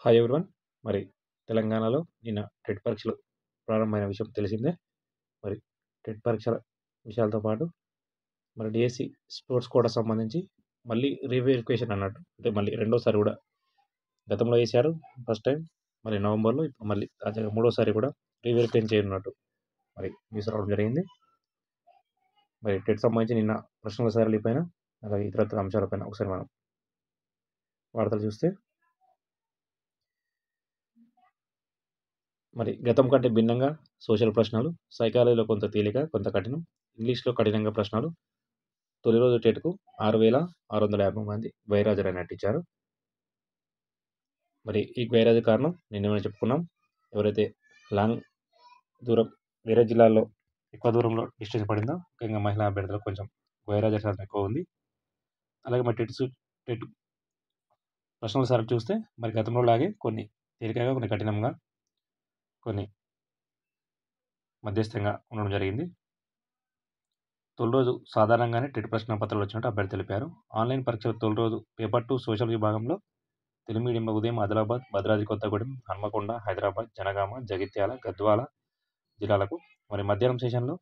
Hi everyone. మరి తెలంగాణలో నిన్న టెట్ పరీక్షలు ప్రారంభమైన విషయం తెలిసిందే. మరి టెట్ పరీక్షల విషయాలతో పాటు మరి డిఎస్సి స్పోర్ట్స్ కోటా సంబంధించి మళ్ళీ రీవెరిఫికేషన్ అన్నట్టు, అంటే మళ్ళీ రెండోసారి కూడా గతంలో వేశారు ఫస్ట్ టైం, మరి నవంబర్లో, ఇప్పుడు మళ్ళీ తాజాగా మూడోసారి కూడా రీవెరిఫికేషన్ చేయనున్నట్టు మరి న్యూస్ రావడం జరిగింది. మరి టెట్ సంబంధించి నిన్న ప్రశ్నల సరళి పైన, అలాగే ఇతరత్ర అంశాలపైన ఒకసారి మనం వార్తలు చూస్తే, మరి గతం కంటే భిన్నంగా సోషల్ ప్రశ్నలు, సైకాలజీలో కొంత తేలిక, కొంత కఠినం, ఇంగ్లీష్లో కఠినంగా ప్రశ్నలు. తొలి రోజు టెట్కు 6,650 మంది గైర్హాజరైనట్టు ఇచ్చారు. మరి ఈ గైర్హాజరు కారణం నిన్న చెప్పుకున్నాం. ఎవరైతే లాంగ్ దూరం వేరే జిల్లాల్లో ఎక్కువ దూరంలో డిస్టెన్స్ పడిందో, ముఖ్యంగా మహిళా అభ్యర్థులకు కొంచెం గైర్హాజరు శాతం ఎక్కువ ఉంది. అలాగే మరి టెట్ ప్రశ్నల సరళి చూస్తే మరి గతంలో లాగే కొన్ని తేలికగా, కొన్ని కఠినంగా, కొన్ని మధ్యస్థంగా ఉండడం జరిగింది. తొలి రోజు సాధారణంగానే టెట్ ప్రశ్న పత్రాలు వచ్చినట్టు అభ్యర్థి తెలిపారు. ఆన్లైన్ పరీక్షల తొలి రోజు పేపర్ 2 సోషల్ విభాగంలో తెలుగు మీడియంలో ఉదయం ఆదిలాబాద్, భద్రాద్రి కొత్తగూడెం, హన్మకొండ, హైదరాబాద్, జనగామ, జగిత్యాల, గద్వాల జిల్లాలకు, మరి మధ్యాహ్నం సెషన్లో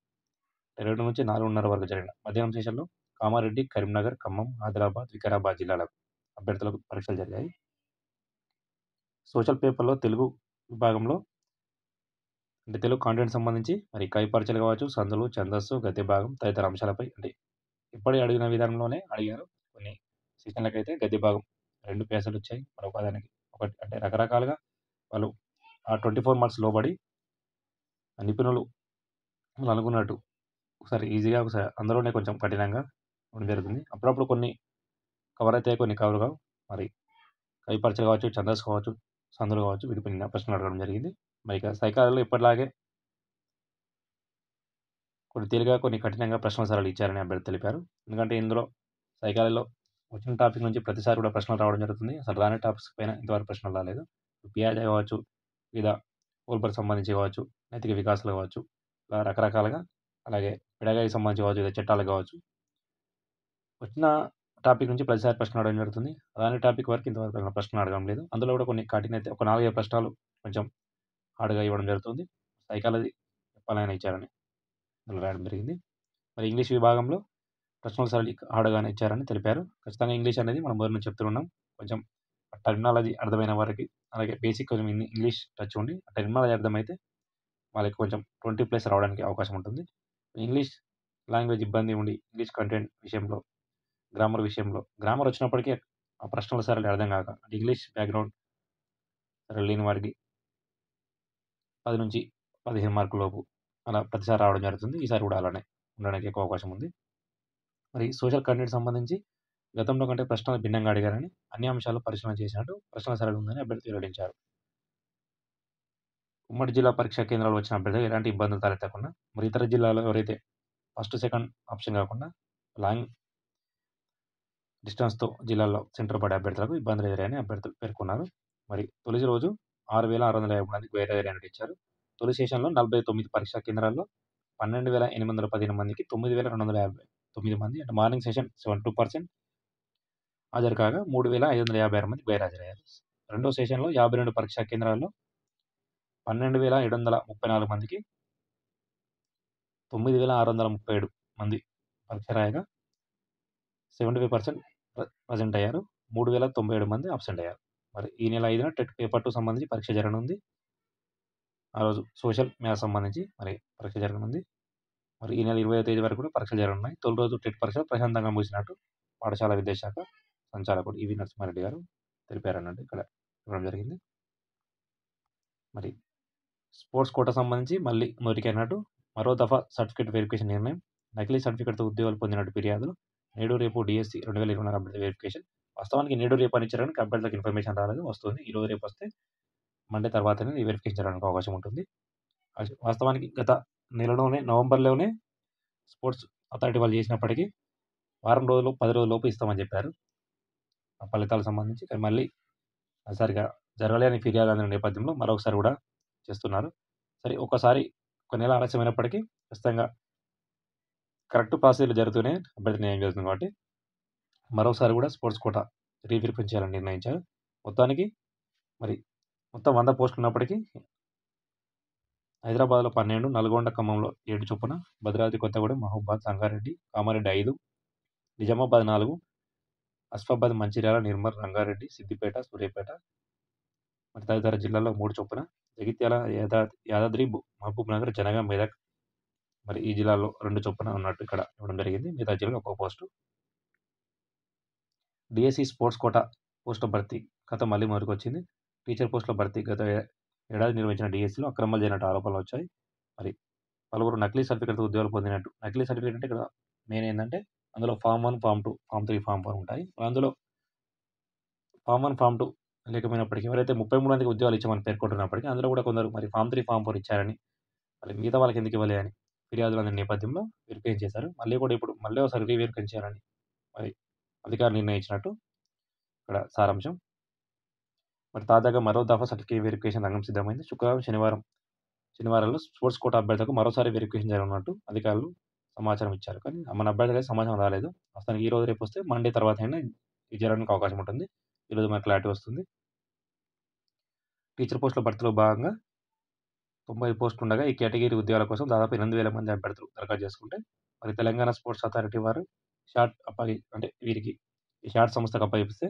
2 నుంచి 4:30 వరకు జరిగిన మధ్యాహ్నం సెషన్లో కామారెడ్డి, కరీంనగర్, ఖమ్మం, ఆదిలాబాద్, వికారాబాద్ జిల్లాలకు అభ్యర్థులకు పరీక్షలు జరిగాయి. సోషల్ పేపర్లో తెలుగు విభాగంలో, అంటే తెలుగు కాంటెంట్ సంబంధించి మరి కై పరీక్షలు కావచ్చు, సందులు, ఛందస్సు, గద్య భాగం తదితర అంశాలపై, అంటే ఇప్పటి అడిగిన విధానంలోనే అడిగారు. కొన్ని సెషన్లకైతే గద్య భాగం 2 పేజీలు వచ్చాయి, మరొక దానికి ఒకటి, అంటే రకరకాలుగా వాళ్ళు ఆ 24 మార్క్స్ లోబడి నిపుణులు వాళ్ళు అనుకున్నట్టు ఒకసారి ఈజీగా, ఒకసారి అందులోనే కొంచెం కఠినంగా ఉండడం జరుగుతుంది. అప్పుడప్పుడు కొన్ని కవర్ అయితే, కొన్ని కవర్ కావు. మరి కవి పరీక్షలు కావచ్చు, ఛందస్సు కావచ్చు, సందులు కావచ్చు, వీటిపై నిన్న ప్రశ్నలు అడగడం జరిగింది. మరి ఇక సైకాలజీలో ఎప్పటిలాగే కొన్ని తేలిగా, కొన్ని కఠినంగా ప్రశ్నల సరళి ఇచ్చారని అభ్యర్థి తెలిపారు. ఎందుకంటే ఇందులో సైకాలజీలో వచ్చిన టాపిక్ నుంచి ప్రతిసారి కూడా ప్రశ్నలు రావడం జరుగుతుంది. అసలు రాని టాపిక్స్ పైన ఇంతవరకు ప్రశ్నలు రాలేదు. పియాజే కావచ్చు, లేదా ఓల్బర్గ్ సంబంధించి కావచ్చు, నైతిక వికాసాలు కావచ్చు, ఇలా రకరకాలుగా, అలాగే పెడగాకి సంబంధించి కావచ్చు, లేదా చట్టాలు కావచ్చు, వచ్చిన టాపిక్ నుంచి ప్రతిసారి ప్రశ్నలు అడగడం జరుగుతుంది. అలానే టాపిక్ వరకు ఇంతవరకు ప్రశ్నలు అడగడం లేదు. అందులో కూడా కొన్ని కఠిన అయితే ఒక 4-5 ప్రశ్నలు కొంచెం హార్డ్గా ఇవ్వడం జరుగుతుంది. సైకాలజీ చెప్పాలని ఇచ్చారని అందులో రాయడం జరిగింది. మరి ఇంగ్లీష్ విభాగంలో ప్రశ్నల సరళి హార్డ్గానే ఇచ్చారని తెలిపారు. ఖచ్చితంగా ఇంగ్లీష్ అనేది మనం మొదటి నుంచి చెప్తున్నాం. కొంచెం టెర్మినాలజీ అర్థమైన వారికి, అలాగే బేసిక్ కొంచెం ఇంగ్లీష్ టచ్ ఉండి టెర్మినాలజీ అర్థమైతే వాళ్ళకి కొంచెం 20+ రావడానికి అవకాశం ఉంటుంది. ఇంగ్లీష్ లాంగ్వేజ్ ఇబ్బంది ఉండి ఇంగ్లీష్ కంటెంట్ విషయంలో, గ్రామర్ వచ్చినప్పటికీ ఆ ప్రశ్నల సరళి అర్థం కాక, అంటే ఇంగ్లీష్ బ్యాక్గ్రౌండ్ సరళి లేని వారికి 10 నుంచి 15 మార్కుల లోపు అలా ప్రతిసారి రావడం జరుగుతుంది. ఈసారి కూడా అలానే ఉండడానికి ఎక్కువ అవకాశం ఉంది. మరి సోషల్ కంటెంట్ సంబంధించి గతంలో కంటే ప్రశ్నలు భిన్నంగా అడిగారని, అన్ని అంశాలు పరిశీలన చేసినట్టు ప్రశ్నల సరళి ఉందని అభ్యర్థి వెల్లడించారు. ఉమ్మడి జిల్లా పరీక్షా కేంద్రాలు వచ్చిన అభ్యర్థులు ఎలాంటి ఇబ్బందులు తలెత్తకుండా, మరి ఇతర జిల్లాలో ఎవరైతే ఫస్ట్, సెకండ్ ఆప్షన్ కాకుండా లాంగ్ డిస్టెన్స్తో జిల్లాల్లో సెంటర్ పడే అభ్యర్థులకు ఇబ్బందులు ఎదురయ్యాయని అభ్యర్థులు పేర్కొన్నారు. మరి తొలి రోజు 6,650 మందికి గైర్హాజరైనట్టు ఇచ్చారు. తొలి సెషన్లో 49 పరీక్షా కేంద్రాల్లో 12,815 మందికి 9,259 మంది, అంటే మార్నింగ్ సెషన్ 72% హాజరు కాగా 3,556 మంది గైర్హాజరయ్యారు. రెండో సెషన్లో 52 పరీక్షా కేంద్రాల్లో 12,734 మందికి 9,637 మంది పరీక్ష రాయగా 75% ప్రజెంట్ అయ్యారు. 3,097 మంది అబ్సెంట్ అయ్యారు. మరి ఈ నెల 5న టెట్ పేపర్ 2 సంబంధించి పరీక్ష జరగనుంది. ఆ రోజు సోషల్ మ్యాథ్స్ సంబంధించి మరి పరీక్ష జరగనుంది. మరి ఈ నెల 20వ తేదీ వరకు కూడా పరీక్షలు జరగనున్నాయి. తొలి రోజు టెట్ పరీక్షలు ప్రశాంతంగా ముగిసినట్టు పాఠశాల విద్యాశాఖ సంచాలకుడు ఈవి నరసింహారెడ్డి గారు తెలిపారన్నట్టు ఇక్కడ ఇవ్వడం జరిగింది. మరి స్పోర్ట్స్ కోటా సంబంధించి మళ్ళీ మొదటికైనట్టు మరో దఫా సర్టిఫికేట్ వెరిఫికేషన్ నిర్ణయం. నకిలీ సర్టిఫికేట్తో ఉద్యోగాలు పొందినట్టు ఫిర్యాదులు. నేడు రేపు డిఎస్సి 2026 అభ్యర్థి వెరిఫికేషన్. వాస్తవానికి నేడు రేపు అని ఇచ్చారని అభ్యర్థులకు ఇన్ఫర్మేషన్ రాలేదు, వస్తుంది. ఈరోజు రేపు వస్తే మండే తర్వాతనే ఈ వెరిఫికేషన్ జరగడానికి అవకాశం ఉంటుంది. వాస్తవానికి గత నెలలోనే, నవంబర్లోనే స్పోర్ట్స్ అథారిటీ వాళ్ళు చేసినప్పటికీ వారం రోజులు, 10 రోజుల లోపు ఇస్తామని చెప్పారు ఆ ఫలితాలకు సంబంధించి. కానీ మళ్ళీ సరిగా జరగలేని ఫిర్యాదు అందిన నేపథ్యంలో మరొకసారి కూడా చేస్తున్నారు. సరే, ఒకసారి ఒక నెల ఆలస్యమైనప్పటికీ ఖచ్చితంగా కరెక్ట్ ప్రాసెస్లు జరుగుతూనే అభ్యర్థి న్యాయం జరుగుతుంది కాబట్టి మరోసారి కూడా స్పోర్ట్స్ కోటా రీవెరిఫై చేయాలని నిర్ణయించారు. మొత్తానికి మరి మొత్తం 100 పోస్టులున్నప్పటికీ హైదరాబాద్‌లో 12, నల్గొండ, ఖమ్మంలో 7 చొప్పున, భద్రాద్రి కొత్తగూడెం, మహబూబాద్, సంగారెడ్డి, కామారెడ్డి 5, నిజామాబాద్ 4, ఆసిఫాబాద్, మంచిర్యాల, నిర్మల్, రంగారెడ్డి, సిద్దిపేట, సూర్యాపేట మరి తదితర జిల్లాల్లో 3 చొప్పున, జగిత్యాల, యాదాద్రి, మహబూబ్‌నగర్, జనగాం, మెదక్ మరి ఈ జిల్లాల్లో 2 చొప్పున ఉన్నట్టు ఇక్కడ ఇవ్వడం జరిగింది. మిగతా జిల్లాలో ఒక్కో పోస్టు. డీఎస్సీ స్పోర్ట్స్ కోటా పోస్టుల భర్తీ కథ మళ్ళీ మొదలుకొచ్చింది. టీచర్ పోస్టుల భర్తీ గత ఏడాది నిర్వహించిన డీఎస్సీలో అక్రమాలు జరిగినట్టు ఆరోపణలు వచ్చాయి. మరి పలువురు నకిలీ సర్టిఫికేట్‌తో ఉద్యోగాలు పొందినట్టు. నకిలీ సర్టిఫికేట్ అంటే ఇక్కడ మెయిన్ ఏందంటే అందులో ఫార్మ్ 1, ఫార్మ్ 2, ఫార్మ్ 3, ఫార్మ్ 4 ఉంటాయి. అందులో ఫార్మ్ 1, ఫార్మ్ 2 లేకపోయినప్పటికీ ఎవరైతే 33 మందికి ఉద్యోగాలు ఇచ్చామని పేర్కొంటున్నప్పటికీ అందులో కూడా కొందరు మరి ఫార్మ్ 3, ఫార్మ్ 4 ఇచ్చారని, మరి మిగతా వాళ్ళకి ఎందుకు ఇవ్వలే అని ఫిర్యాదులు అందిన నేపథ్యంలో వెరిఫై చేశారు. మళ్ళీ కూడా ఇప్పుడు మళ్ళీ ఒకసారి రీవెరిఫై చేయాలని మరి అధికారులు నిర్ణయించినట్టు ఇక్కడ సారాంశం. మరి తాజాగా మరో దఫా సర్టిఫికేట్ వెరిఫికేషన్ రంగం సిద్ధమైంది. శుక్రవారం, శనివారాల్లో స్పోర్ట్స్ కోటా అభ్యర్థులకు మరోసారి వెరిఫికేషన్ జరగనున్నట్టు అధికారులు సమాచారం ఇచ్చారు. కానీ మన అభ్యర్థులకి సమాచారం రాలేదు. ప్రస్తుతానికి ఈ రోజు రేపు వస్తే మండే తర్వాత అయినా ఇది జరగడానికి అవకాశం ఉంటుంది. ఈరోజు మనకు క్లారిటీ వస్తుంది. టీచర్ పోస్టుల భర్తీలో భాగంగా 90 పోస్టులు ఉండగా ఈ కేటగిరీ ఉద్యోగాల కోసం దాదాపు 8,000 మంది అభ్యర్థులు దరఖాస్తు చేసుకుంటే మరి తెలంగాణ స్పోర్ట్స్ అథారిటీ వారు వీరికి ఈ షాట్ సంస్థకు అప్పగిస్తే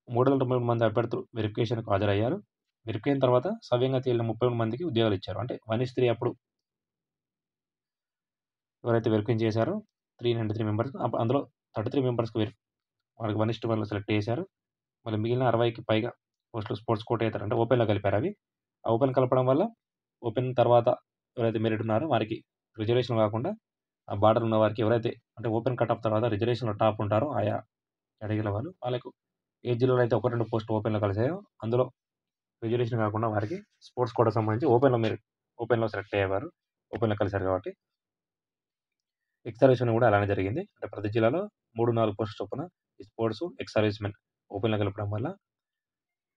393 మంది అభ్యర్థులు వెరిఫికేషన్‌కు హాజరయ్యారు. వెరిఫై అయిన తర్వాత సవ్యంగా తేలిన 33 మందికి ఉద్యోగాలు ఇచ్చారు. అంటే 1:3 అప్పుడు ఎవరైతే వెరిఫై చేశారో 393 మెంబర్స్ అందులో 33 మెంబర్స్‌కి వాళ్ళకి 1:1లో సెలెక్ట్ చేశారు. మళ్ళీ మిగిలిన 60కి పైగా పోస్టులు స్పోర్ట్స్ కోటేతర అంటే ఓపెన్‌లో కలిపారు అవి. ఆ ఓపెన్ కలపడం వల్ల ఓపెన్ తర్వాత ఎవరైతే మెరిట్ ఉన్నారో వారికి రిజర్వేషన్ కాకుండా ఆ బార్డర్ ఉన్న వారికి ఎవరైతే అంటే ఓపెన్ కట్ ఆఫ్ తర్వాత రిజర్వేషన్‌లో టాప్ ఉంటారో ఆయా కేటగిరీల వాళ్ళు వాళ్ళకు ఏ జిల్లాలో అయితే 1, 2 పోస్టులు ఓపెన్‌లో కలిసాయో అందులో రిజర్వేషన్ కాకుండా వారికి స్పోర్ట్స్ కోటాకు సంబంధించి ఓపెన్‌లో సెలెక్ట్ అయ్యేవారు. ఓపెన్‌లో కలిసారు కాబట్టి ఎక్స్ సర్వీస్‌మెన్ కూడా అలానే జరిగింది. అంటే ప్రతి జిల్లాలో 3, 4 పోస్టుల చొప్పున ఈ స్పోర్ట్స్, ఎక్స్ సర్వీస్‌మెన్ ఓపెన్‌లో కలపడం వల్ల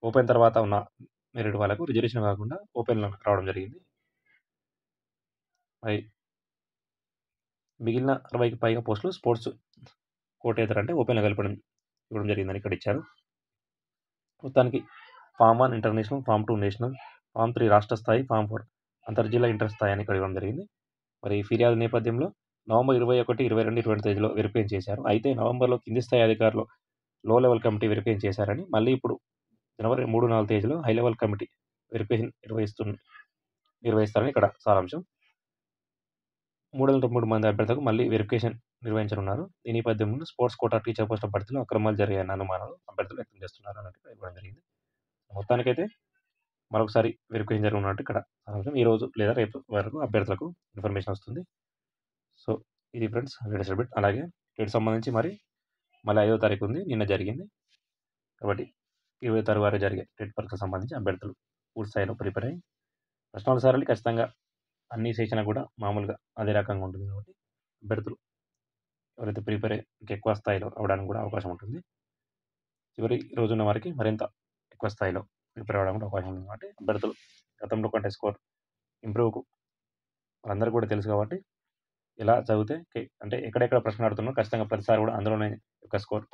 ఓపెన్ తర్వాత ఉన్న మెరిట్ వాళ్ళకు రిజర్వేషన్ కాకుండా ఓపెన్‌లో రావడం జరిగింది. మరి మిగిలిన 60కి పైగా పోస్టులు స్పోర్ట్స్ కోటేతర అంటే ఓపెన్‌లో ఇవ్వడం జరిగిందని ఇక్కడ ఇచ్చారు. మొత్తానికి form 1 international, form 2 national, form 3 రాష్ట్ర స్థాయి, ఫార్మ్ 4 అంతర్జిల్లా ఇంటర్ స్థాయి అని ఇక్కడ ఇవ్వడం జరిగింది. మరి ఈ ఫిర్యాదు నేపథ్యంలో నవంబర్ 21, 22, 23 తేదీలో వెరిఫై చేశారు. అయితే నవంబర్‌లో కింది స్థాయి అధికారులు లో లెవెల్ కమిటీ వెరిఫై చేశారని మళ్ళీ ఇప్పుడు జనవరి 3, 4 తేదీలో హై లెవెల్ కమిటీ వెరిఫికేషన్ నిర్వహిస్తారని ఇక్కడ సారాంశం. 303 మంది అభ్యర్థులకు మళ్ళీ వెరిఫికేషన్ నిర్వహించనున్నారు. ఈ నేపథ్యంలో స్పోర్ట్స్ కోటా టీచర్ పోస్టుల భర్తీలో అక్రమాలు జరిగాయన్న అనుమానాలు అభ్యర్థులు వ్యక్తం చేస్తున్నారు అన్నట్టు ఇవ్వడం జరిగింది. మొత్తానికైతే మరొకసారి వెరిఫికేషన్ జరగనున్నట్టు ఇక్కడ సారాంశం. ఈ రోజు లేదా రేపు వరకు అభ్యర్థులకు ఇన్ఫర్మేషన్ వస్తుంది. సో ఇది ఫ్రెండ్స్ లేటెస్ట్ అప్డేట్. అలాగే వీటికి సంబంధించి మళ్ళీ 5వ తారీఖు ఉంది. నిన్న జరిగింది. కాబట్టి 20వ తారీఖు వరకు జరిగే టెట్ పరీక్షకు సంబంధించి అభ్యర్థులు పూర్తి స్థాయిలో ప్రిపేర్ అయ్యి ప్రశ్నల సారళి ఖచ్చితంగా అన్ని సెషన్‌లకు కూడా మామూలుగా అదే రకంగా ఉంటుంది కాబట్టి అభ్యర్థులు ఎవరైతే ప్రిపేర్ అయ్యి ఇంకెక్కువ స్థాయిలో అవ్వడానికి కూడా అవకాశం ఉంటుంది. చివరి రోజున్న వారికి మరింత ఎక్కువ స్థాయిలో ప్రిపేర్ అవ్వడానికి కూడా అవకాశం ఉంది కాబట్టి అభ్యర్థులు గతంలో కంటే స్కోర్ ఇంప్రూవ్‌కు వాళ్ళందరికీ కూడా తెలుసు కాబట్టి ఎలా చదివితే అంటే ఎక్కడెక్కడ ప్రశ్నలు అడుగుతున్నారో ఖచ్చితంగా ప్రతిసారి కూడా అందులోనే యొక్క స్కోర్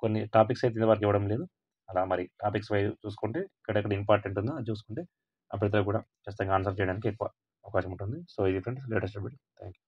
కొన్ని టాపిక్స్ అయితే ఇంతవరకు ఇవ్వడం లేదు. అలా మరి టాపిక్స్ వైజ్ చూసుకుంటే ఎక్కడెక్కడ ఇంపార్టెంట్ ఉందో అది చూసుకుంటే అభ్యర్థులకు కూడా ఖచ్చితంగా ఆన్సర్ చేయడానికి ఎక్కువ అవకాశం ఉంటుంది. సో ఇది friends latest update. Thank you.